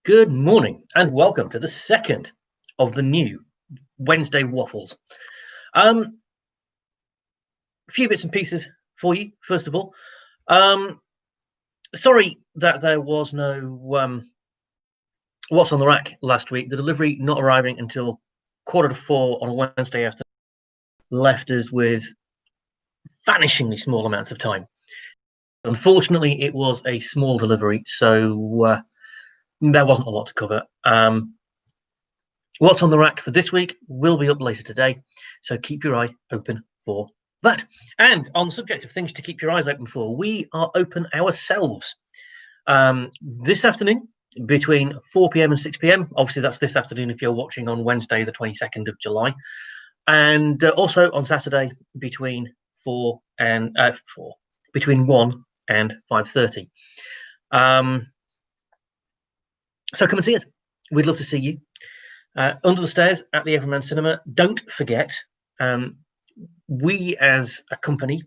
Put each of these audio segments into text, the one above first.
Good morning and welcome to the second of the new Wednesday Waffles. A few bits and pieces for you, first of all. Sorry that there was no What's on the Rack last week. The delivery not arriving until 3:45 on a Wednesday afternoon left us with vanishingly small amounts of time. Unfortunately, it was a small delivery, so there wasn't a lot to cover. What's on the Rack for this week will be up later today, so keep your eye open for that. And on the subject of things to keep your eyes open for, we are open ourselves this afternoon between 4 p.m. and 6 p.m. Obviously, that's this afternoon if you're watching on Wednesday, the 22nd of July, and also on Saturday between 1 and 5:30. So come and see us. We'd love to see you. Under the stairs at the Everyman Cinema. Don't forget, we as a company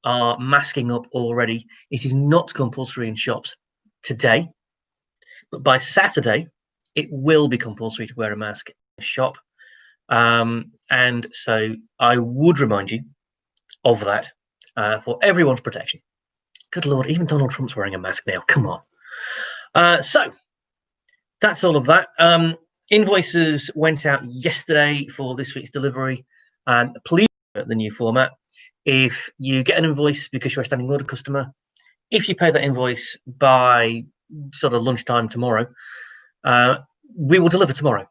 are masking up already. It is not compulsory in shops today, but by Saturday, it will be compulsory to wear a mask in the shop. And so I would remind you of that for everyone's protection. Good Lord, even Donald Trump's wearing a mask now. Come on. So that's all of that. Invoices went out yesterday for this week's delivery. Please note the new format. If you get an invoice because you're a standing order customer, if you pay that invoice by sort of lunchtime tomorrow, we will deliver tomorrow.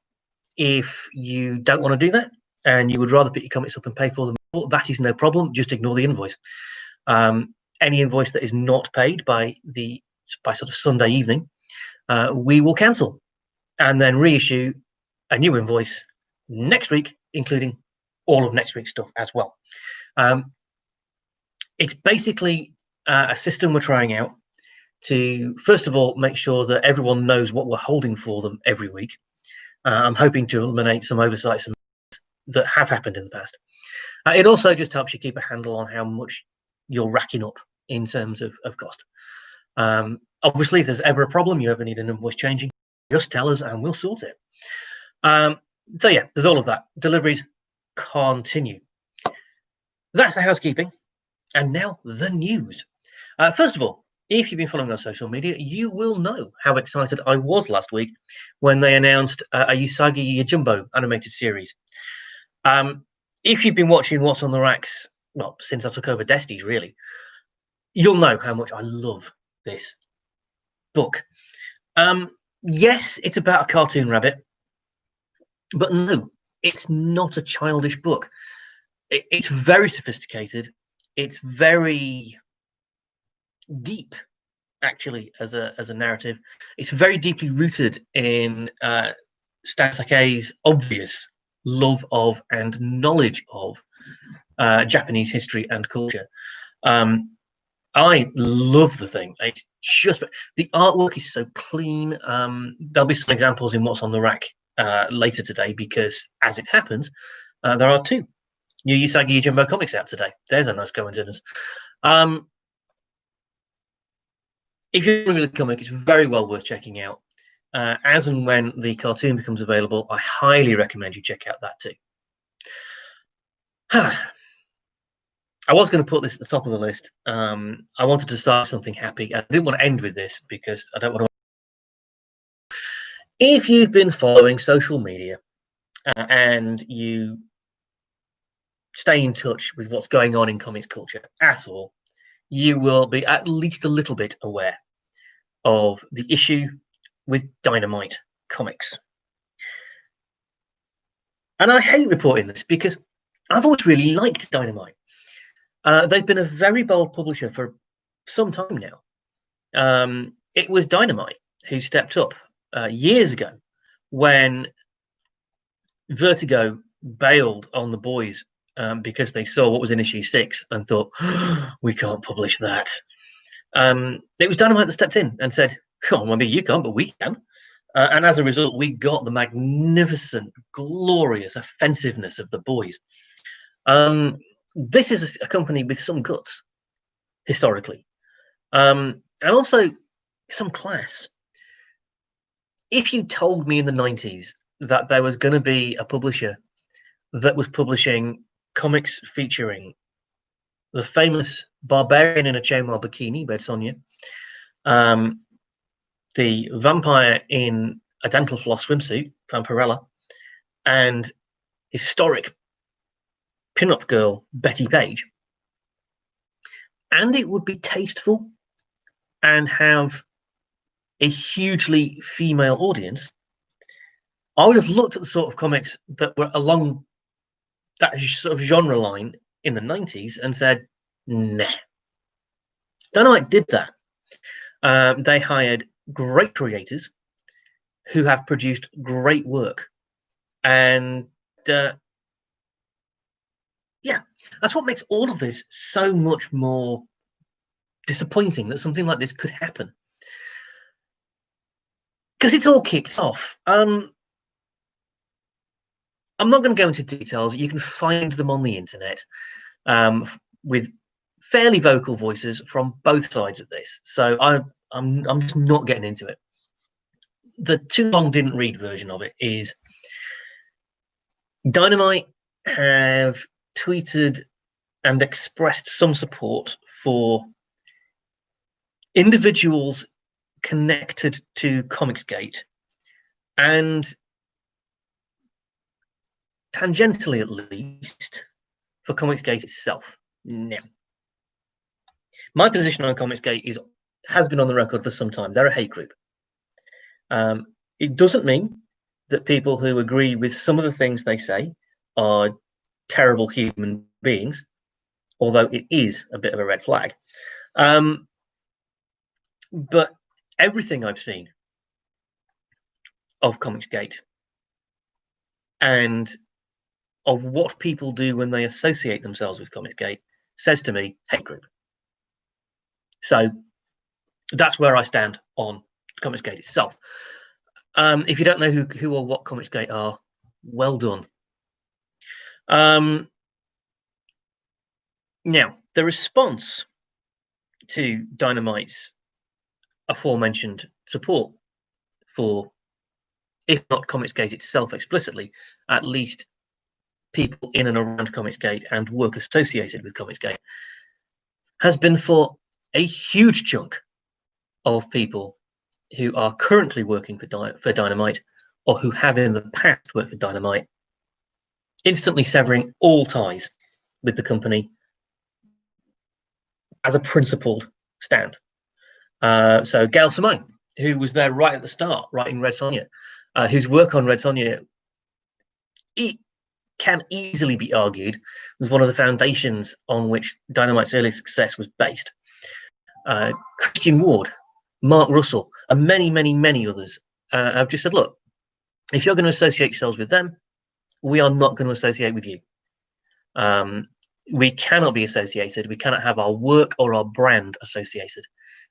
If you don't want to do that and you would rather put your comics up and pay for them, that is no problem. Just ignore the invoice. Any invoice that is not paid by sort of Sunday evening, we will cancel and then reissue a new invoice next week, including all of next week's stuff as well. It's basically a system we're trying out to, first of all, make sure that everyone knows what we're holding for them every week. I'm hoping to eliminate some oversights that have happened in the past. It also just helps you keep a handle on how much you're racking up in terms of cost. Obviously, if there's ever a problem, you ever need an invoice changing, just tell us and we'll sort it. So yeah, there's all of that. Deliveries continue. That's the housekeeping. And now the news. First of all, if you've been following on social media, you will know how excited I was last week when they announced a Usagi Yojimbo animated series. If you've been watching What's on the Racks, well, since I took over Desties, really, you'll know how much I love this book. Yes, it's about a cartoon rabbit, but no, it's not a childish book. It's very sophisticated. It's very deep, actually, as a narrative. It's very deeply rooted in Stan Sakei's obvious love of and knowledge of Japanese history and culture. I love the thing. It's just the artwork is so clean. There'll be some examples in What's on the Rack later today because, as it happens, there are two new Usagi Yojimbo comics out today. There's a nice coincidence. If you're familiar with the comic, it's very well worth checking out. As and when the cartoon becomes available, I highly recommend you check out that too. I was going to put this at the top of the list. I wanted to start something happy. I didn't want to end with this because I don't want to. If you've been following social media and you stay in touch with what's going on in comics culture at all, you will be at least a little bit aware of the issue with Dynamite comics. And I hate reporting this because I've always really liked Dynamite. They've been a very bold publisher for some time now. It was Dynamite who stepped up years ago when Vertigo bailed on the boys because they saw what was in issue 6 and thought, we can't publish that. It was Dynamite that stepped in and said, oh, maybe you can't, but we can. And as a result, we got the magnificent, glorious offensiveness of the boys. This is a company with some guts, historically, and also some class. if you told me in the 90s that there was going to be a publisher that was publishing comics featuring the famous barbarian in a chainmail bikini, Red Sonja, the vampire in a dental floss swimsuit, Vampirella, and historic pin-up girl, Betty Page, and it would be tasteful and have a hugely female audience, I would have looked at the sort of comics that were along that sort of genre line in the 90s and said, nah. Dynamite did that. They hired great creators who have produced great work. And yeah, that's what makes all of this so much more disappointing, that something like this could happen. Because it's all kicked off. I'm not going to go into details. You can find them on the internet with fairly vocal voices from both sides of this. So I'm just not getting into it. The too long didn't read version of it is Dynamite have tweeted and expressed some support for individuals connected to Comicsgate and tangentially at least for Comicsgate itself. Now, my position on Comicsgate has been on the record for some time. They're a hate group. It doesn't mean that people who agree with some of the things they say are terrible human beings, although it is a bit of a red flag. But everything I've seen of Comicsgate and of what people do when they associate themselves with Comicsgate says to me, hate group. So that's where I stand on Comicsgate itself. If you don't know who or what Comicsgate are, well done. Now, the response to Dynamite's aforementioned support for, if not Comicsgate itself explicitly, at least people in and around Comicsgate and work associated with Comicsgate, has been for a huge chunk of people who are currently working for Dynamite or who have in the past worked for Dynamite, instantly severing all ties with the company as a principled stand. So Gail Simone, who was there right at the start writing Red Sonja, whose work on Red Sonja can easily be argued was one of the foundations on which Dynamite's early success was based. Christian Ward, Mark Russell, and many, many, many others have just said, look, if you're going to associate yourselves with them, we are not going to associate with you. We cannot be associated. We cannot have our work or our brand associated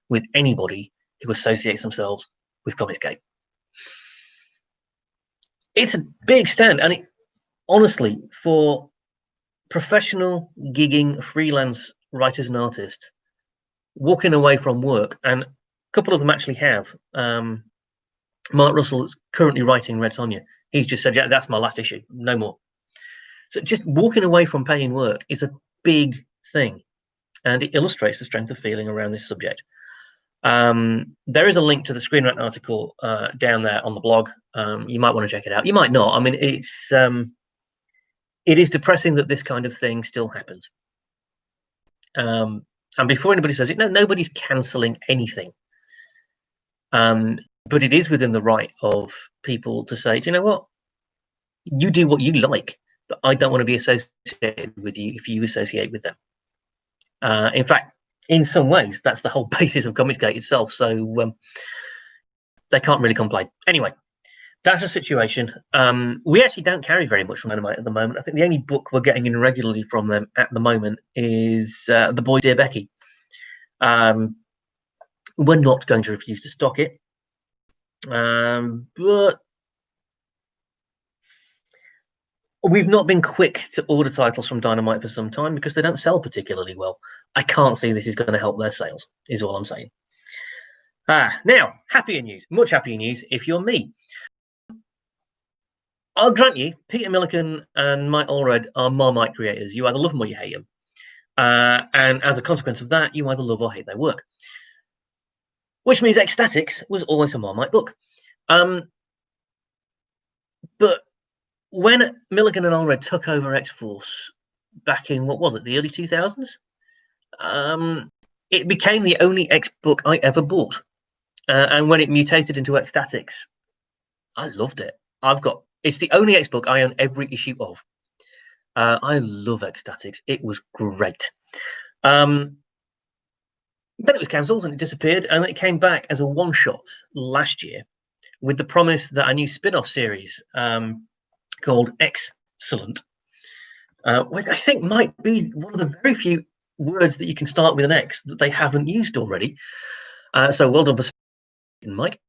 with anybody who associates themselves with Comicsgate. It's a big stand, and it, honestly, for professional gigging freelance writers and artists walking away from work, and a couple of them actually have. Mark Russell is currently writing Red Sonja. He's just said, yeah, that's my last issue, no more. So just walking away from paying work is a big thing, and it illustrates the strength of feeling around this subject. There is a link to the Screen Rant article down there on the blog. You might want to check it out. You might not. I mean, it is depressing that this kind of thing still happens. And before anybody says it, no, nobody's cancelling anything. But it is within the right of people to say, do you know what? You do what you like, but I don't want to be associated with you if you associate with them. In fact, in some ways, that's the whole basis of Comicsgate itself. So they can't really complain. Anyway, that's the situation. We actually don't carry very much from Dynamite at the moment. I think the only book we're getting in regularly from them at the moment is The Boy Dear Becky. We're not going to refuse to stock it. But we've not been quick to order titles from Dynamite for some time because they don't sell particularly well. I can't see this is going to help their sales, is all I'm saying. Now, happier news, much happier news if you're me. I'll grant you, Peter Millican and Mike Allred are Marmite creators. You either love them or you hate them. And as a consequence of that, you either love or hate their work. Which means X-Statix was always a Marmite book. But when Milligan and Allred took over X-Force back in, what was it, the early 2000s? It became the only X book I ever bought. And when it mutated into X-Statix, I loved it. It's the only X book I own every issue of. I love X-Statix. It was great. Then it was cancelled and it disappeared, and it came back as a one-shot last year with the promise that a new spin-off series called Excellent, which I think might be one of the very few words that you can start with an X that they haven't used already. So well done for Mike.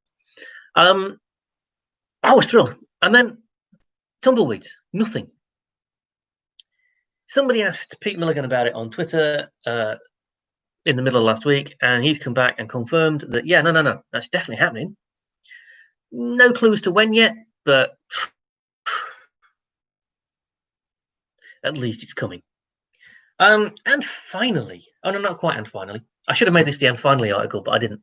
I was thrilled. And then tumbleweeds, nothing. Somebody asked Pete Milligan about it on Twitter in the middle of last week, and he's come back and confirmed that, yeah, no, that's definitely happening. No clues to when yet, but at least it's coming. And finally, oh no, not quite and finally. I should have made this the and finally article, but I didn't.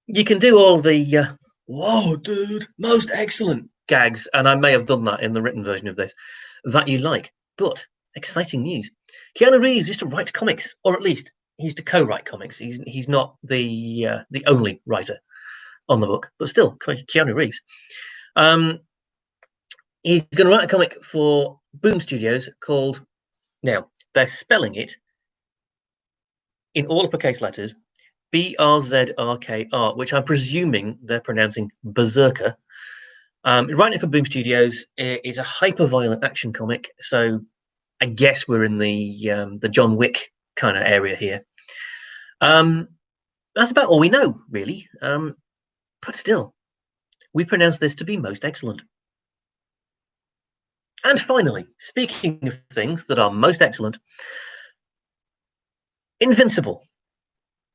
You can do all the whoa, dude, most excellent gags, and I may have done that in the written version of this, that you like. But exciting news. Keanu Reeves is to write comics, or at least he's to co-write comics. He's not the only writer on the book, but still, Keanu Reeves. He's going to write a comic for Boom Studios called, now, they're spelling it in all uppercase letters, BRZRKR, which I'm presuming they're pronouncing Berserker. Writing it for Boom Studios is a hyper-violent action comic, so I guess we're in the John Wick kind of area here. That's about all we know, really. But still, we pronounce this to be most excellent. And finally, speaking of things that are most excellent, Invincible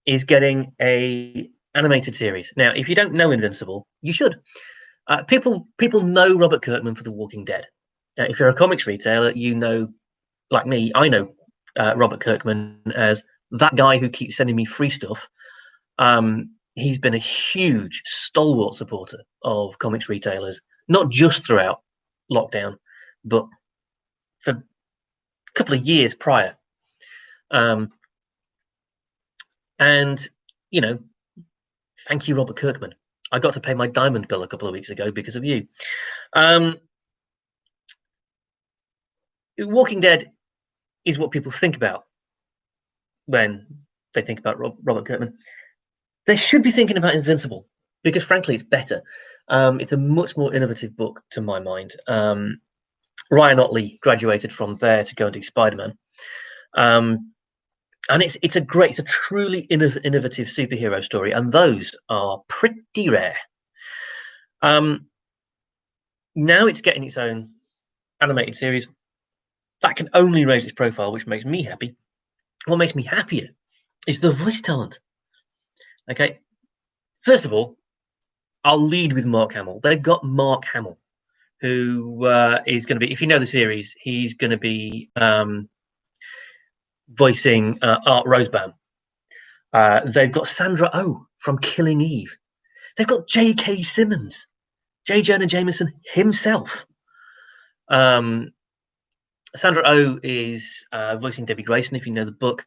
is getting a animated series. Now, if you don't know Invincible, you should. People know Robert Kirkman for The Walking Dead. If you're a comics retailer, you know, like me, I know Robert Kirkman as that guy who keeps sending me free stuff. He's been a huge, stalwart supporter of comics retailers, not just throughout lockdown, but for a couple of years prior. And, you know, thank you, Robert Kirkman. I got to pay my diamond bill a couple of weeks ago because of you. Walking Dead is what people think about when they think about Robert Kirkman. They should be thinking about Invincible because, frankly, it's better. It's a much more innovative book, to my mind. Ryan Ottley graduated from there to go and do Spider-Man. And it's a truly innovative superhero story, and those are pretty rare. Now it's getting its own animated series. That can only raise its profile, which makes me happy. What makes me happier is the voice talent. Okay, first of all, I'll lead with Mark Hamill. They've got Mark Hamill, who is going to be, if you know the series, he's going to be voicing Art Rosebaum. They've got Sandra Oh from Killing Eve. They've got J.K. Simmons, J. Jonah Jameson himself. Sandra Oh is voicing Debbie Grayson, if you know the book.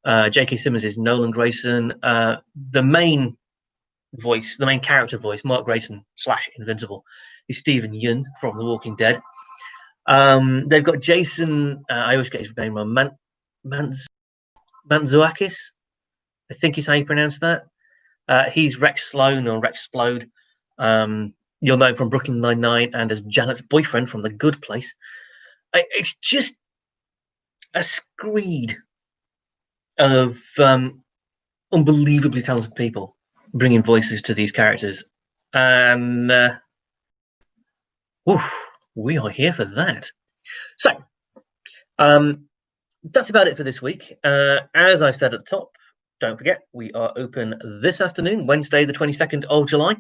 J.K. Simmons is Nolan Grayson. The main character voice, Mark Grayson / Invincible, is Stephen Yeun from The Walking Dead. They've got Jason, I always get his name wrong, Mantzoukas, I think is how you pronounce that. He's Rex Sloan or Rex Splode. You'll know him from Brooklyn Nine-Nine and as Janet's boyfriend from The Good Place. It's just a screed of unbelievably talented people bringing voices to these characters. And we are here for that. So, that's about it for this week. As I said at the top, don't forget, we are open this afternoon, Wednesday, the 22nd of July,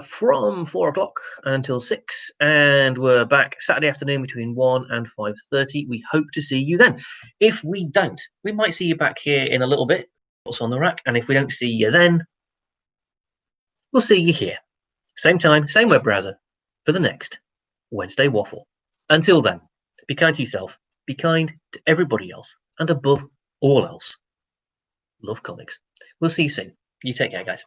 from 4 o'clock until 6, and we're back Saturday afternoon between 1 and 5:30. We hope to see you then. If we don't, we might see you back here in a little bit, what's on the rack, and if we don't see you then, we'll see you here. Same time, same web browser, for the next Wednesday Waffle. Until then, be kind to yourself, be kind to everybody else, and above all else, love comics. We'll see you soon. You take care, guys.